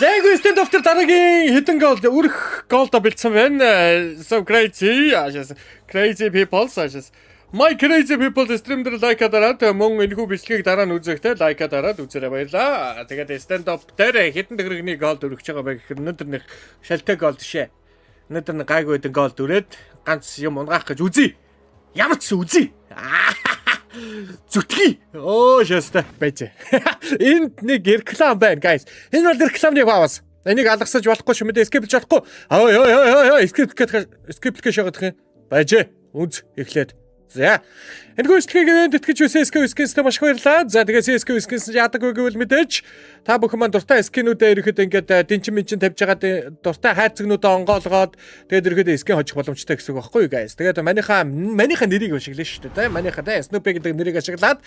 Lego stand after дараагийн хэдэн гол өрх голд бэлдсэн байна. So crazy. Crazy people such. My crazy people stream дээр лайк дараад мөн энэхүү бичлэгийг дараа нь үзэхдээ лайк дараад үзээрэй баярлаа. Тэгээд stand up дээр хэдэн төгрөгийн голд өргөж байгаа байх гэхээр өнөөдөр нэг шалтай голд шээ. Өнөөдөр нэг гайгүй хэдэн голд өрөөд ганц юм унгаах гэж үзье. Ямар ч үзье. Зүтгий. Оо шаста байж. Энд нэг реклам байна guys. Энэ бол рекламны баавас. Энийг алгасаж болохгүй шүү мэдээ скип хийж болохгүй. Ой скип гэж шагаадах юм. Байж. Үз эхлээд. За. Энэ гүйцэтгэлийг тэтгэж үсэн SK skins-тэй маш баярлалаа. За тэгээ SK skins яадаггүй гэвэл мэдээж та бүхэн маань дуртай скинүүдээ ирэхэд ингээд дэнчин минчин тавьж байгаа дуртай хайрцагнуудаа онгоолгоод тэгээд ирэхэд скин хожих боломжтой гэсэн үг байхгүй юу guys. Тэгээд манийхаа нэрийг ашиглана шүү дээ. Манийхаа Snoopy гэдэг нэрийг ашиглаад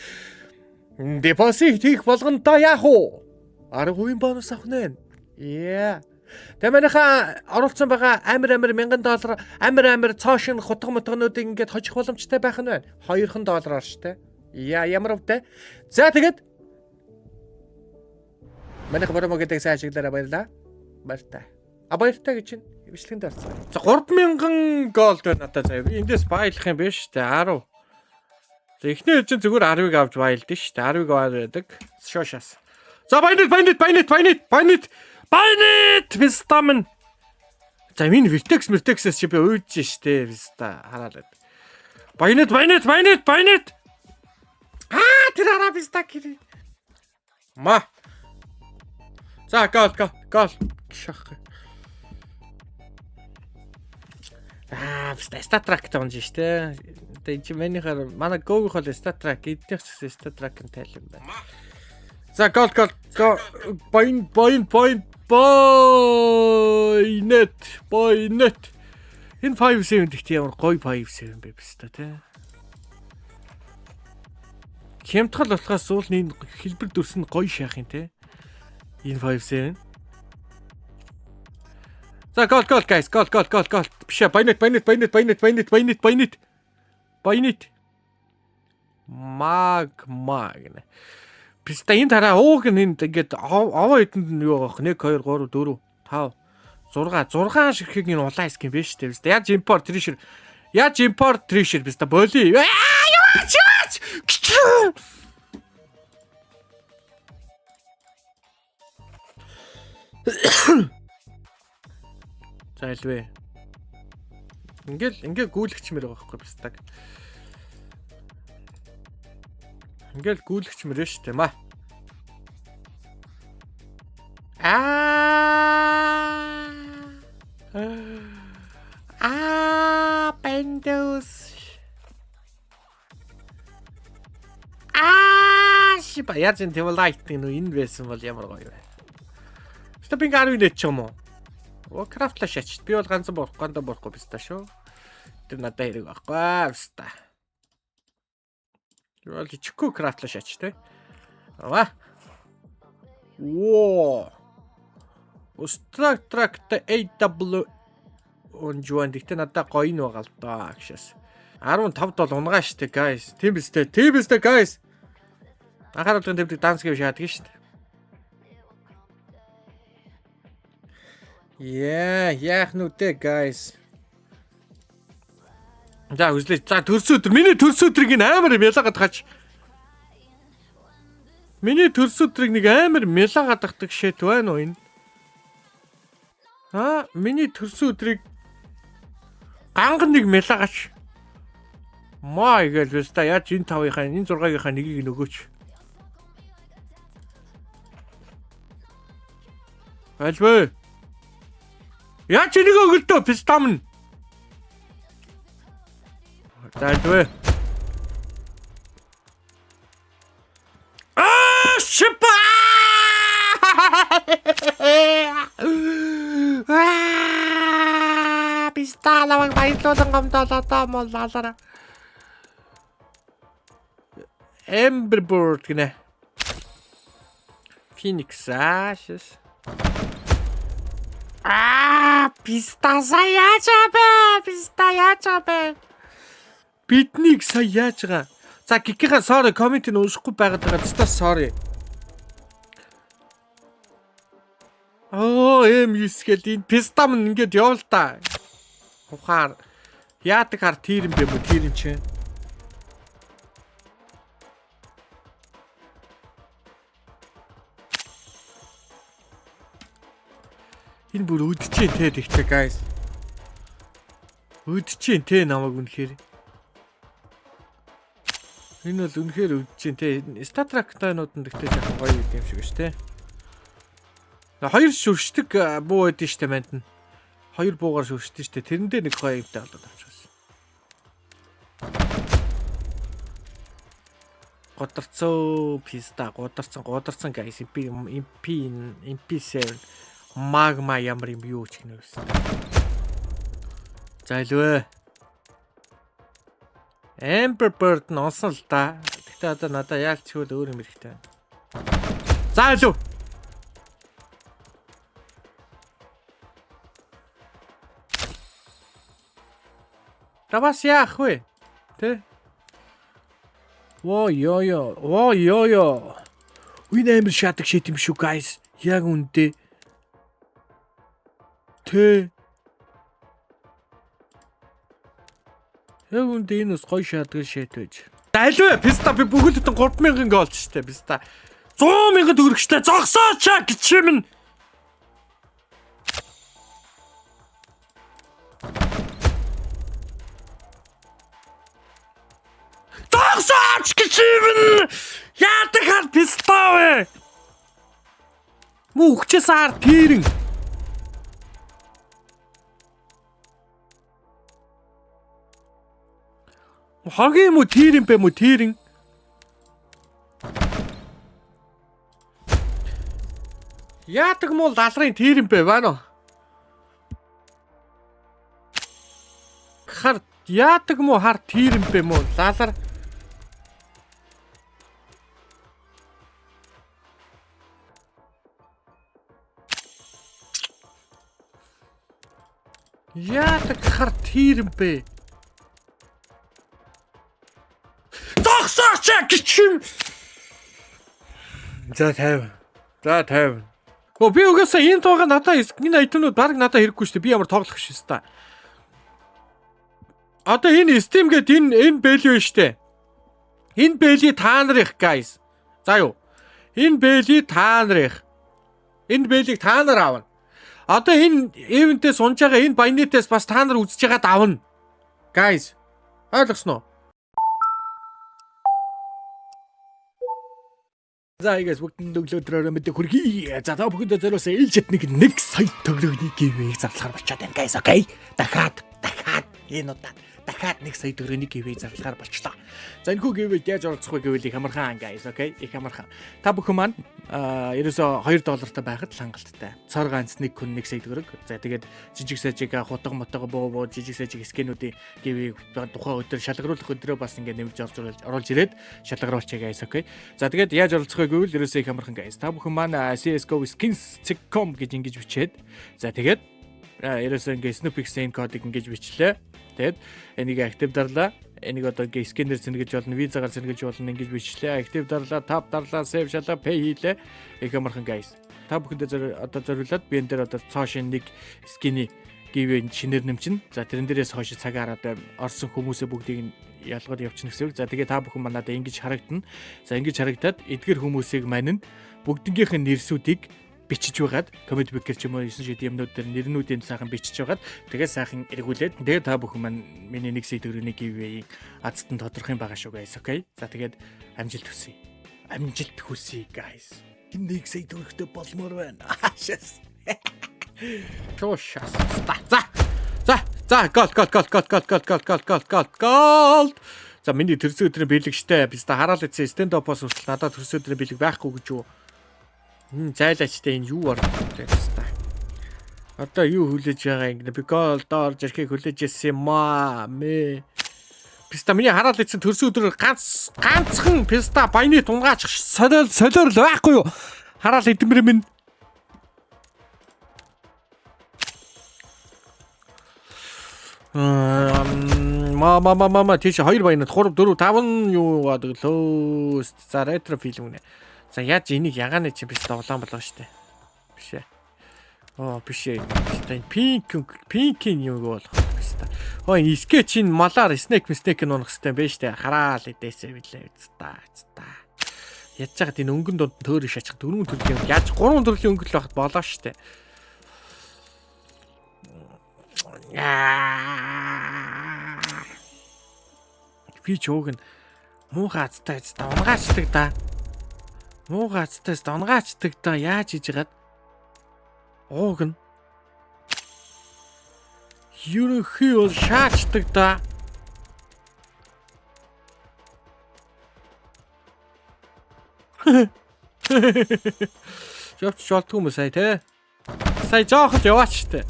депозит хийх болгондоо яах вэ? 10% бонус авах нэ. Yeah. Тэгээ манайхаа оруулсан байгаа амар $1000 амар цоошин хутга мутгануудыг ингээд хожих боломжтой байх нь байна. $200 штэ. Ямар өвдөө. За тэгээд манайха бороо гэдэг сайжглаараа баярлаа. Баяртай. Баяртай гэж чинь бичлэгэнд орсон. За 3000 голд байна надад заяа. Эндээс баялах юм биш штэ 10. За эхний чинь зүгээр 10-ыг авч баялдсан штэ. 10-ыг аваад шошаас. За байнит Вистамин. За минь Vertex-с чи би уйдж штэ Виста хараад. Байнит. Тэр араа Виста гэрээ. Ма. За гол. Шах. Виста статрак тонж штэ. Тэгээ чи манийхаар манай гоогийнх бол статрак эднийх ч статрак-ын тайлбар байна. За гол. Бойнет. Энэ 57 гэхдээ ямар гоё 57 бэ бэстэ тий. Хямдхал болохоос суулны хэлбэр дүрс нь гоё шаах юм тий. Энэ 57. За гол guys. Биш бойнет. Магма гэнэ. Писта энэ тараа ууг нэнд ингээд овоо эдэнд нь юу авах 1 2 3 4 5 6 ширхэг энэ улаан скин биш үү писта яаж импорт тришер писта боли яач зайлвэ ингээл гүйлгчмэр байгаа байхгүй пистаг ингээл гүйлгчмэр шүү дээ маа. Бендус. Шипа яаж энэ лайтинг нөө энэ байсан бол ямар гоё вэ? Хэвээ би гар үнэч юм уу? Крафтлаш ач. Би бол ганцхан болохгүй биста шүү. Тэр надад хэрэг байхгүй биста. Ял ичгүй крафтлаш ач те. Ава. Оо. Устрактракта AW онжуан дихтэ надад гоё н байгаа л даа гшээс. 15 унгаа штэ guys. Тийм бистэ guys. Анхаарал төвдөг данс гэв шаадаг штэ. Яах нүдэ guys. За үзлээ. За миний төрс өдрийг амар мялагад хач. Миний төрс өдрийг нэг амар мялагад хатдаг шэт байна уу энэ? Миний төрс өдрийг ганган нэг мялагач. Маа гээл өста яаж энэ 5-ийнхаа энэ 6-ийнхаа нэгийг нөгөөч. Альбэ. Яаж энийг өгөлдөө пистамн. Альбэ. Шипа. Писталаваг баярлуулан гомдолоо моллалара. Emberbird гинэ. Phoenix ашис. Писта яачаа. Биднийг сая яаж байгаа. За гикийнхаа sorry коммент нь уншихгүй байгаад байгаа. Тэстэ sorry. М9 гээд энэ пистам ингээд явал та. Ухаар. Яадаг хар тийр юм бэ мө тийр юм чинь. Энэ бүр үдчихээн те тэгтээ guys. Үдчихээн те намайг үнэхээр. Энэ бол үнэхээр үдчихээн те. Star Trek-таанууд нь тэгтээ жоохон гоё юм шиг шүү те. Хоёр шүршдэг буу байдэн штэ манд нь. Хоёр буугаар шүршдэг штэ. Тэрэн дээр нэг гоё юмтай болоод авчихсан. Годарцоо писта годарцсан guys. MP7 магма ямар юм юу ч гэнэ үсэн. За илвэ. Amber Bird нь онсон л да. Гэтэ одоо надаа яг ч хөл өөр юм хэрэгтэй байна. За илв. Тавас яах вэ? Тэ? Оо ёо. Үн амир шатаг шит юм шүү guys. Яг үндэ. Тэ. Яг үндэ энэ бас гоё шатаг шит байж. Альвэ писта би бүгд 3000 гол ч штэ писта. 100,000 төгрөгчтэй зогсооч гिचмэн. Зогсооч гिचмэн. Яадаг хар писта вэ? Муу хүчээсаар тэрэн. Хагийн мө тийр юм бэ мө тийрэн. Яадаг муу лалрын тийр юм бэ байна уу? Хар яадаг муу хар тийр юм бэ мө лалар. Яадаг хар тийр юм бэ? Зогсооч гिचм. За 50. За 50. Оо би угаасаа энэ тоога надаа энэ айтнууд баг надаа хэрэггүй шүү дээ. Би ямар тоглох шээ та. Одоо энэ Steam гээд энэ value шүү дээ. Энэ value та нарыг guys. За юу. Энэ value та нарыг. Энэ value-г та нар аавна. Одоо энэ event-ээс унж байгаа энэ Binance-ээс бас та нар үзэж байгаад аавна. Guys. Ойлгосноо? За guys бүгд өглөөдрөө мэдээ хүргэе. За та бүхэнд зориулсан ээлжид нэг сая төгрөгийн гивэйг зарлахаар болчиход байна guys. Окей. Дахиад энэ удаа дахиад 1 сая төгрөгийн гивэйг зарлахаар болчлоо. За энэ хүү гивэйд яаж оролцох вэ гэвэл их амархан guys. Окей. Их амархан. Та бүхэн маань ерөөсө $2 байхад л хангалттай. Цор ганц нэг хүн 1 сая төгрөг. За тэгээд жижиг сажиг хутга мотого боо жижиг сажиг скэнүүдийн гивэйг тухайн өдөр шалгаруулах өдрөө бас ингээд нэмж оруулж ирээд шалгаруулчих guys. Окей. За тэгээд яаж оролцох вэ гэвэл ерөөсөө их амархан guys. Та бүхэн маань CS:GO skins.com гэж ингэж бичээд за тэгээд ерөөсөө ингээд Snoopix кодыг ингэж бичлээ. Тэгээд энийг актив дарлаа. Энийг одоо скинээр сэргийлж болно, визагаар сэргийлж болно ингэж бичлээ. Актив дарлаа, тап дарлаа, save шалаа, pay хийлээ. Их амархан guys. Та бүхэндээ одоо зориулаад би энэ дээр одоо цоошин нэг скины гивэн шинээр нэмчин. За тэрэн дээрээс хойш цагаар одоо орсон хүмүүсээ бүгдийг ялгаад явчихна гэсэн үг. За тэгээ та бүхэн манайд ингэж харагдана. За ингэж харагдаад эдгэр хүмүүсийг мань бүгднгийнх нь нэрсүүдийг бичиж байгаад коммент бэкер ч юм уу 9 шид юмнууд дээр нэрнүүдийн сайхан бичиж байгаад тэгээ сайхан эргүүлээд тэгээ та бүхэн маань миний 1 сая төгрөгийн гивэйг азт нь тодорхой юм байгаа шүү guys. Окей. За тэгээд амжилт хүсье. Амжилт хүсье guys. Энэ 1 сая төгрөгтэй болмоор байна. Шас. Чошас. За гол. За миний төрсөн өдрийн бэлэгштэй би та хараал эцээ стендопоос хүртэл надад төрсөн өдрийн бэлэг байхгүй гэж юу? Зайлаачтай энэ юу ордог та. Одоо юу хүлээж байгаа юм би гол доор жирхийг хүлээж ирсэн юм аа мэ. Писта миний хараал эцэн төрсөн өдрөөр ганцхан писта баяны тунгаач солиор л байхгүй юу? Хараал эдмэр минь мама тийш 2 баянад 3 4 5 юу гадаглөө. За ретро фильм үнэ. За яаж энийг ягааны чи биш тоглоом болоо штэ. Биш ээ. Оо биш ээ. Энэ пинкийн юм болох хэвээр. Оо энэ скетчийн малаар снэк нь унах хэвээр байж тээ. Хараал эдээсээ билээ та. Ядж хаад энэ өнгөн донд төөрөг шачих 4 төрлийн яаж 3 төрлийн өнгөл байхад болоо штэ. Би ч ууг нь муухай азтай унгаачдаг да. Муухай азтай унгаачдаг да. Яаж хийж яагаад ууг нь ерөнхий бол шаачдаг да. Жовч болтгүй юм сая те. Сая жоохот яваач штэ.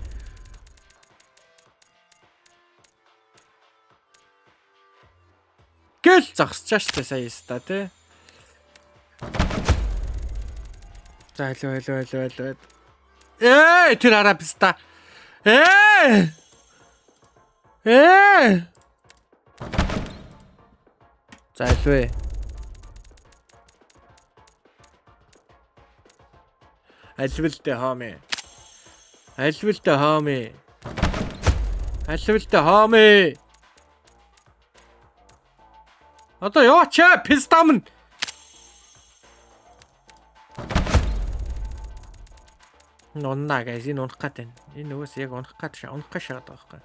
Гэл загсчаа штэ сая ста те. За аль. Тэр арабиста. За аль. Альвэлтэй хаами. Одоо яваач пистам. Нонна guys энэ унах гад байна. Энэ нөгөөс яг унах гад шахаад байгаа байхгүй.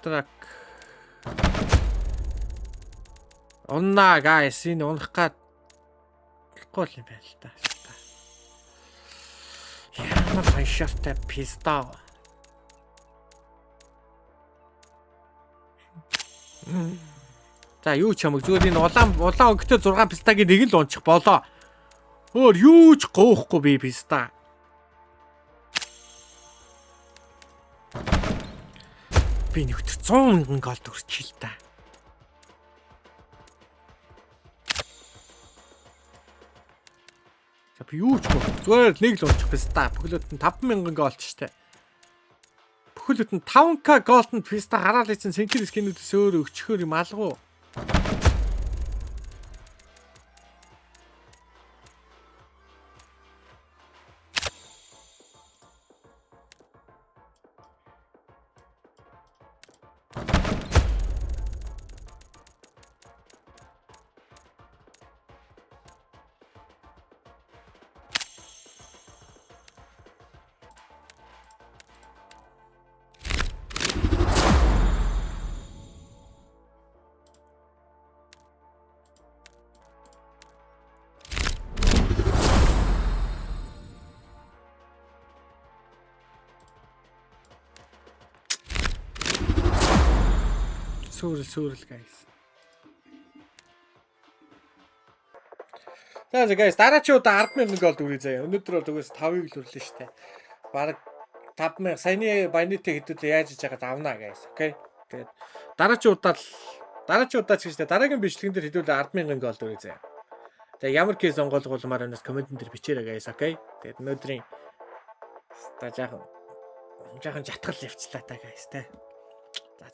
Трак. Унна guys энэ унах гад гол юм байна л та. Ямар ханшаастай писта. За юу ч хамаг зүгээр энэ улаан өнгөтэй 6 пистагийн нэг л унчих болоо. Өөр юу ч гоохгүй би писта. Би нэгт 100,000 гол төрчих л та. За би юу ч зүгээр нэг л унчих писта. Бүхлөд нь 5,000 голд штэ. Бүхлөд нь 5k голдонд писта хараал ийцэн сэнкер скинүүдээс өөр өчгөр юм алгуу. Сүрэл guys. За guys дараачийн удаа 10,000 голд үрээ заяа. Өнөөдөр бол төгөөс 5-ыг л үрлээ штэ. Бараг 5,000 саяны банитэй хэдүүлээ яаж хийж байгаа давнаа guys. Окей. Тэгээд дараачийн удаа ч гэжтэй дараагийн бичлэгэн дээр хэдүүлээ 10,000 голд үрээ заяа. Тэгээд ямар кейс онгойлгуулмаар өнөөс комментэн дээр бичээрэй guys. Окей. Тэгээд өнөөдрийн та жаахан жатгал явчлаа та guys те. За